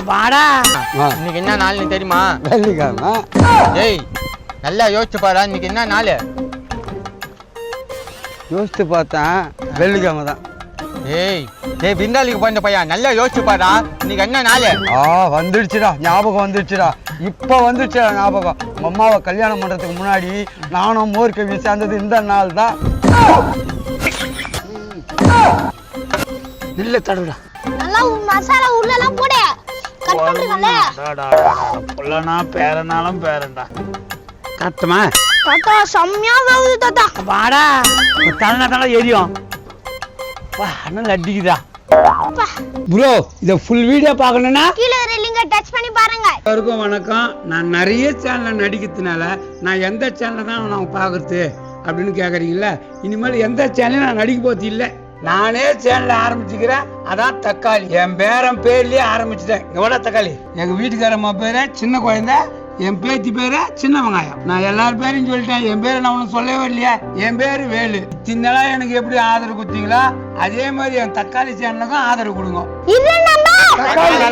வாடா. இன்னைக்கு என்ன நாள்னு தெரியுமா? வெள்ளிக்கிழமை. ஏய் நல்லா யோசிச்சு பாரா, இன்னைக்கு என்ன நாள்? யோசிச்சு பார்த்தேன், வெள்ளிக்கிழமை தான். ஏய் விருந்தாளிக்கு போன பையன் நல்லா யோசிச்சு பாரா, இன்னைக்கு என்ன நாள்? வந்துடுச்சுடா, ஞாபகம் வந்துடுச்சுடா. இப்போ வந்துடுச்சுடா ஞாபகம். உங்க அம்மாவை கல்யாணம் பண்றதுக்கு முன்னாடி நானும் மோர்கவி சேர்ந்தது இந்த நாள் தான். இல்ல தடுடா, நல்லா மசாலா உள்ளலாம் போடு. கட் பண்றீங்கல. புள்ளனா பேரனாலும் பேரன்டா. கட்டமா தாத்தா செம்மையா வேகுது தாத்தா. வாடா. தலை எரியும். வா, அண்ணன் அடிக்குதா ப்ரோ. இதை ஃபுல் வீடியோ பார்க்கணும்னா கீழ இருக்க லிங்கை டச் பண்ணி பாருங்க. எல்லாருக்கும் வணக்கம். நான் நிறைய சேனல் நடிக்கிறதுனால நான் எந்த சேனல் தான் நான் பார்க்கறது அப்படின்னு கேட்குறீங்களா? இனிமேல் எந்த சேனலும் நான் நடிக்க போறது இல்லை. நானே சேனல் ஆரம்பிச்சுக்கிறேன். அதான் தக்காளி. என் பேரன் பேர்லயே ஆரம்பிச்சுட்டேன். எவ்வளோ தக்காளி? எங்க வீட்டுக்காரம்மா பேரு சின்ன குழந்தை, என் பேத்தி பேரு சின்ன வெங்காயம். நான் எல்லாரும் பேரையும் சொல்லிட்டேன். என் பேரு நான் ஒன்றும் சொல்லவே இல்லையா? என் பேரு வேலு. இத்தனை எனக்கு எப்படி ஆதரவு கொடுத்தீங்களா, அதே மாதிரி என் தக்காளி சேனலுக்கும் ஆதரவு கொடுங்க.